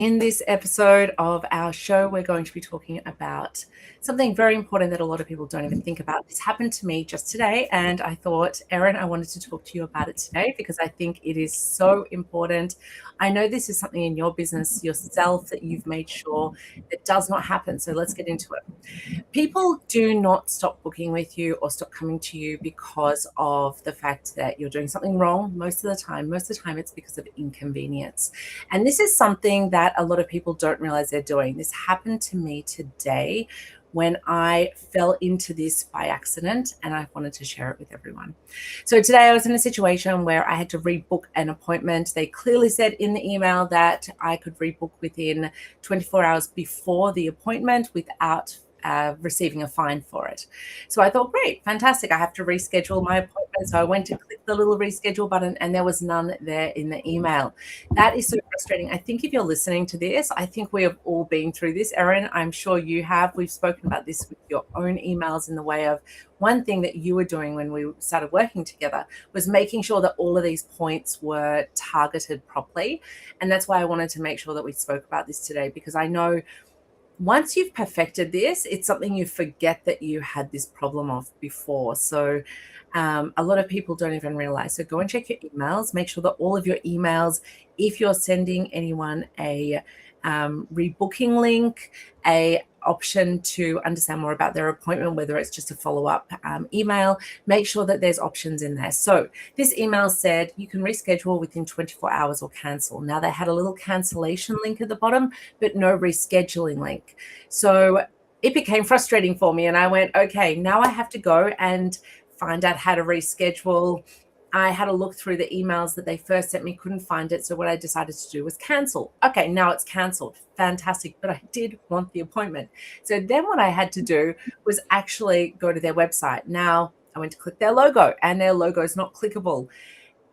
In this episode of our show, we're going to be talking about something very important that a lot of people don't even think about. This happened to me just today, and I thought, Erin, I wanted to talk to you about it today because I think it is so important. I know this is something in your business yourself that you've made sure that does not happen. So let's get into it. People do not stop booking with you or stop coming to you because of the fact that you're doing something wrong most of the time. Most of the time, it's because of inconvenience. And this is something that a lot of people don't realize they're doing. This happened to me today when I fell into this by accident, and I wanted to share it with everyone. So today I was in a situation where I had to rebook an appointment. They clearly said in the email that I could rebook within 24 hours before the appointment without receiving a fine for it. So I thought, great, fantastic. I have to reschedule my appointment. So I went to click the little reschedule button and there was none there in the email. That is so frustrating. I think if you're listening to this, I think we have all been through this, Erin. I'm sure you have. We've spoken about this with your own emails in the way of one thing that you were doing when we started working together was making sure that all of these points were targeted properly. And that's why I wanted to make sure that we spoke about this today, because I know once you've perfected this, it's something you forget that you had this problem of before. So a lot of people don't even realize. So go and check your emails. Make sure that all of your emails, if you're sending anyone a rebooking link, a option to understand more about their appointment, whether it's just a follow-up email, make sure that there's options in there. So this email said you can reschedule within 24 hours or cancel. Now they had a little cancellation link at the bottom, but no rescheduling link. So it became frustrating for me and I went, okay, now I have to go and find out how to reschedule. I had a look through the emails that they first sent me, couldn't find it. So what I decided to do was cancel. Okay, now it's canceled. Fantastic. But I did want the appointment. So then what I had to do was actually go to their website. Now I went to click their logo and their logo is not clickable.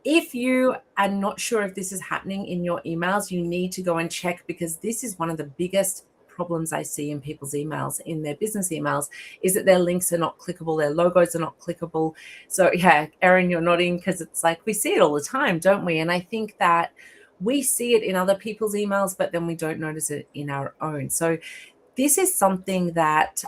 If you are not sure if this is happening in your emails, you need to go and check, because this is one of the biggest problems I see in people's emails, in their business emails, is that their links are not clickable, their logos are not clickable. So yeah, Erin, you're nodding because it's like we see it all the time, don't we? And I think that we see it in other people's emails, but then we don't notice it in our own. So this is something that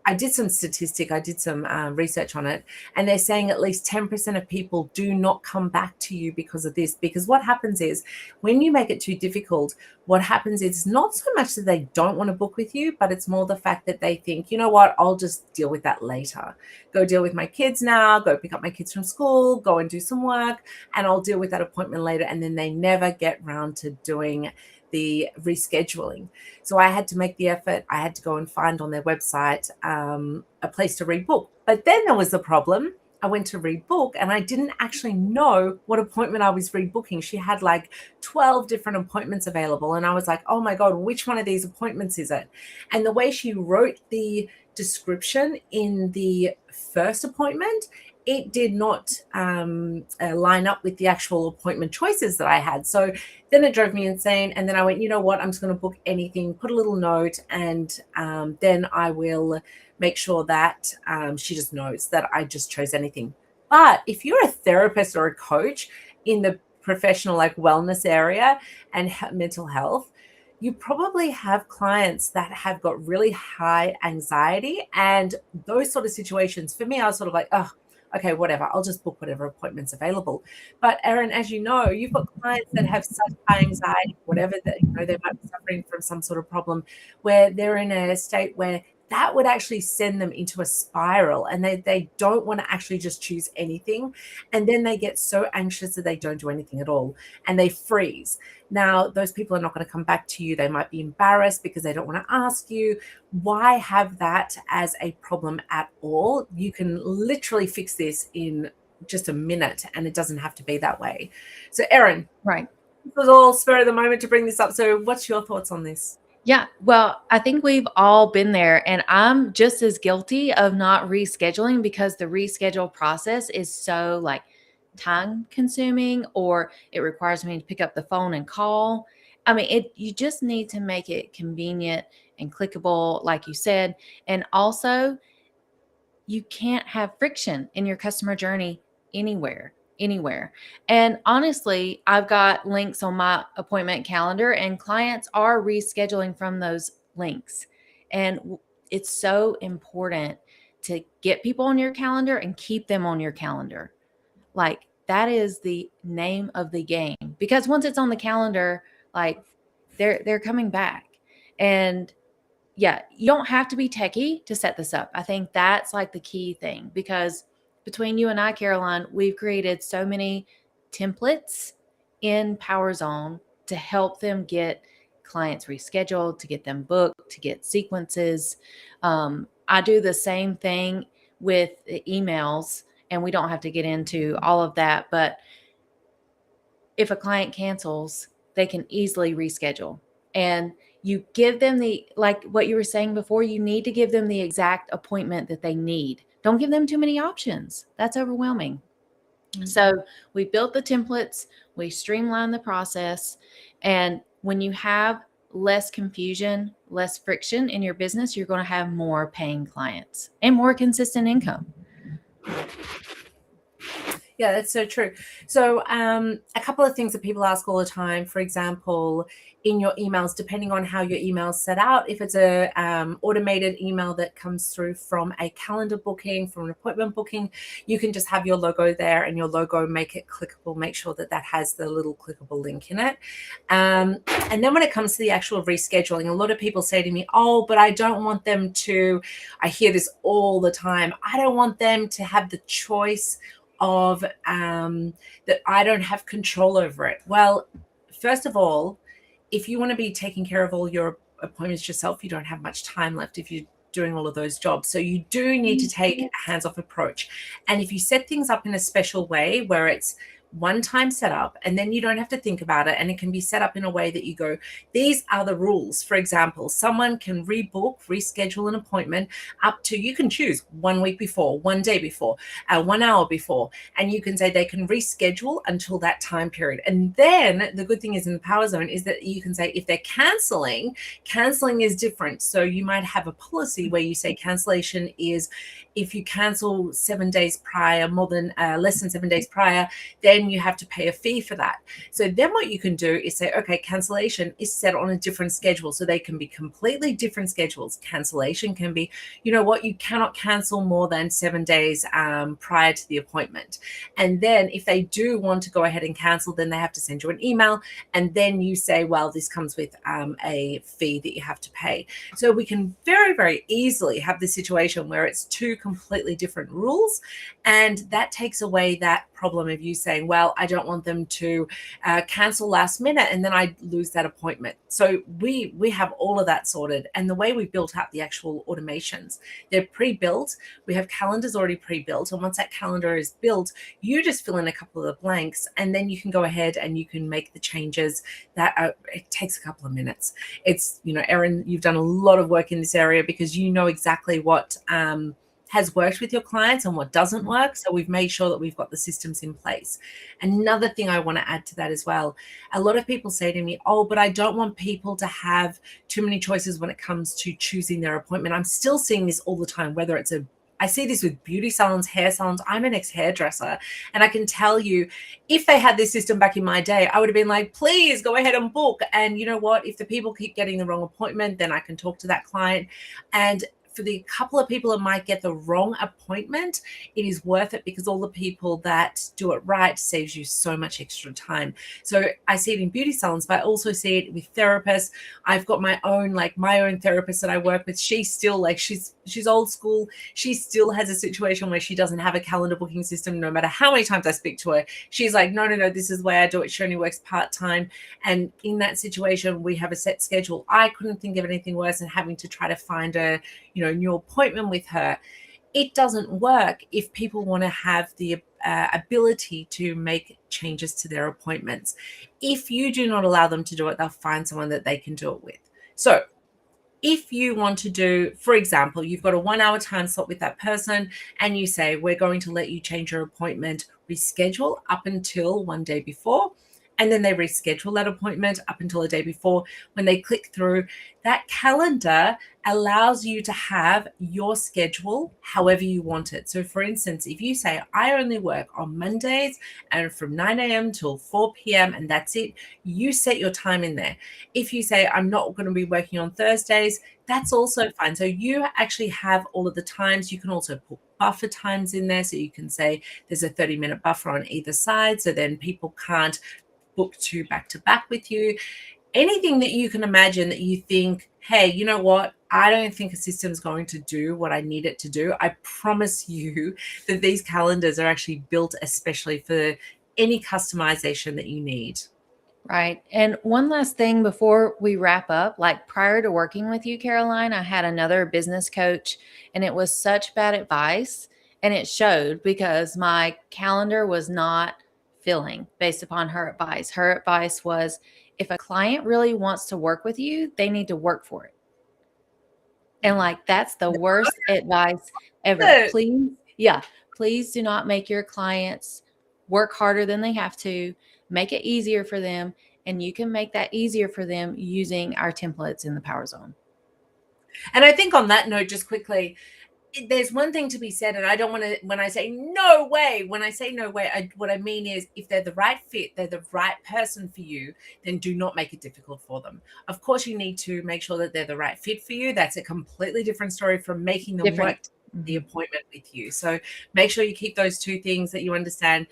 I did some statistic, I did some research on it, and they're saying at least 10% of people do not come back to you because of this. Because what happens is when you make it too difficult, what happens is not so much that they don't want to book with you, but it's more the fact that they think, you know what, I'll just deal with that later. Go deal with my kids now, go pick up my kids from school, go and do some work, and I'll deal with that appointment later. And then they never get round to doing the rescheduling. So I had to make the effort. I had to go and find on their website a place to rebook. But then there was the problem. I went to rebook and I didn't actually know what appointment I was rebooking. She had like 12 different appointments available. And I was like, oh my God, which one of these appointments is it? And the way she wrote the description in the first appointment, it did not line up with the actual appointment choices that I had. So then it drove me insane. And then I went, you know what, I'm just going to book anything, put a little note, and then I will make sure that she just knows that I just chose anything. But if you're a therapist or a coach in the professional like wellness area and mental health, you probably have clients that have got really high anxiety, and those sort of situations. For me, I was sort of like, oh, okay, whatever, I'll just book whatever appointment's available. But Erin, as you know, you've got clients that have such high anxiety, whatever, that they might be suffering from some sort of problem where they're in a state where that would actually send them into a spiral, and they don't want to actually just choose anything. And then they get so anxious that they don't do anything at all and they freeze. Now, those people are not going to come back to you. They might be embarrassed because they don't want to ask you. Why have that as a problem at all? You can literally fix this in just a minute, and it doesn't have to be that way. So, Erin, Right. it was all spur of the moment to bring this up. So what's your thoughts on this? Yeah. Well, I think we've all been there, and I'm just as guilty of not rescheduling because the reschedule process is so like time consuming, or it requires me to pick up the phone and call. I mean, you just need to make it convenient and clickable, like you said. And also, you can't have friction in your customer journey anywhere anywhere. And honestly, I've got links on my appointment calendar, and clients are rescheduling from those links. And it's so important to get people on your calendar and keep them on your calendar. Like, that is the name of the game, because once it's on the calendar, like, they're coming back. And yeah, you don't have to be techie to set this up. I think that's like the key thing, because between you and I, Caroline, we've created so many templates in PowerZone to help them get clients rescheduled, to get them booked, to get sequences. I do the same thing with emails, and we don't have to get into all of that. But if a client cancels, they can easily reschedule. And you give them like what you were saying before, you need to give them the exact appointment that they need. Don't give them too many options. That's overwhelming. Mm-hmm. So we built the templates, we streamlined the process. And when you have less confusion, less friction in your business, you're going to have more paying clients and more consistent income. Yeah, that's so true. So a couple of things that people ask all the time, for example, in your emails, depending on how your email's set out, if it's a automated email that comes through from a calendar booking, from an appointment booking, you can just have your logo there, and your logo, make it clickable, make sure that that has the little clickable link in it. And then when it comes to the actual rescheduling, a lot of people say to me, oh, but I don't want them to, I hear this all the time, I don't want them to have the choice of that I don't have control over it. Well, first of all, if you want to be taking care of all your appointments yourself, you don't have much time left if you're doing all of those jobs. So you do need to take a hands-off approach. And if you set things up in a special way where it's one-time setup, and then you don't have to think about it, and it can be set up in a way that you go, these are the rules. For example, someone can rebook, reschedule an appointment up to, you can choose 1 week before, 1 day before, 1 hour before, and you can say they can reschedule until that time period. And then the good thing is in the PowerZone is that you can say if they're canceling is different. So you might have a policy where you say cancellation is if you cancel 7 days prior, more than less than 7 days prior, then you have to pay a fee for that. So then what you can do is say, okay, cancellation is set on a different schedule. So they can be completely different schedules. Cancellation can be, you know what, you cannot cancel more than 7 days prior to the appointment. And then if they do want to go ahead and cancel, then they have to send you an email. And then you say, well, this comes with a fee that you have to pay. So we can very, very easily have this situation where it's two completely different rules. And that takes away that problem of you saying, well, I don't want them to cancel last minute and then I lose that appointment. So we have all of that sorted. And the way we built out the actual automations, they're pre-built. We have calendars already pre-built. And once that calendar is built, you just fill in a couple of the blanks, and then you can go ahead and you can make the changes that it takes a couple of minutes. It's, you know, Erin, you've done a lot of work in this area because you know exactly what has worked with your clients and what doesn't work. So we've made sure that we've got the systems in place. Another thing I want to add to that as well, a lot of people say to me, oh, but I don't want people to have too many choices when it comes to choosing their appointment. I'm still seeing this all the time, whether it's I see this with beauty salons, hair salons. I'm an ex-hairdresser, and I can tell you, if they had this system back in my day, I would have been like, please go ahead and book. And you know what? If the people keep getting the wrong appointment, then I can talk to that client. And for the couple of people that might get the wrong appointment, it is worth it because all the people that do it right saves you so much extra time. So I see it in beauty salons, but I also see it with therapists. I've got my own therapist that I work with. She's still she's old school. She still has a situation where she doesn't have a calendar booking system. No matter how many times I speak to her, she's like, no, this is the way I do it. She only works part-time. And in that situation, we have a set schedule. I couldn't think of anything worse than having to try to find a new appointment with her. It doesn't work if people want to have the ability to make changes to their appointments. If you do not allow them to do it, they'll find someone that they can do it with. So if you want to do, for example, you've got a 1 hour time slot with that person and you say, we're going to let you change your appointment, reschedule up until 1 day before. and then they reschedule that appointment up until the day before. When they click through, that calendar allows you to have your schedule however you want it. So for instance, if you say, I only work on Mondays and from 9 a.m. till 4 p.m. and that's it, you set your time in there. If you say, I'm not going to be working on Thursdays, that's also fine. So you actually have all of the times. You can also put buffer times in there. So you can say there's a 30-minute buffer on either side. So then people can't book 2 back to back with you. Anything that you can imagine that you think, hey, you know what? I don't think a system's going to do what I need it to do. I promise you that these calendars are actually built especially for any customization that you need. Right. And one last thing before we wrap up, like prior to working with you, Caroline, I had another business coach and it was such bad advice. And it showed because my calendar was not filling based upon her advice. Her advice was if a client really wants to work with you, they need to work for it. And like, that's the worst advice ever. Please do not make your clients work harder than they have to. Make it easier for them. And you can make that easier for them using our templates in the Power Zone. And I think on that note, just quickly, there's one thing to be said, and I don't want to, when I say no way, what I mean is if they're the right fit, they're the right person for you, then do not make it difficult for them. Of course, you need to make sure that they're the right fit for you. That's a completely different story from making them work the appointment with you. So make sure you keep those 2 things that you understand.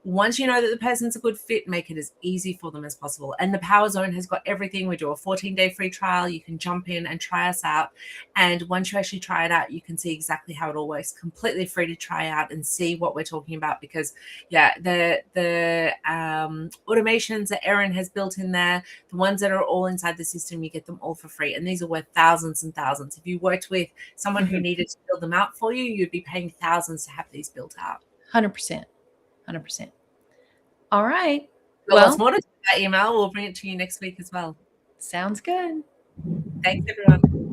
Once you know that the person's a good fit, make it as easy for them as possible. And the Power Zone has got everything. We do a 14-day free trial. You can jump in and try us out. And once you actually try it out, you can see exactly how it all works. Completely free to try out and see what we're talking about. Because, the automations that Erin has built in there, the ones that are all inside the system, you get them all for free. And these are worth thousands and thousands. If you worked with someone who needed to build them out for you, you'd be paying thousands to have these built out. 100%. 100%. All right. Well, lots more to that email. We'll bring it to you next week as well. Sounds good. Thanks, everyone.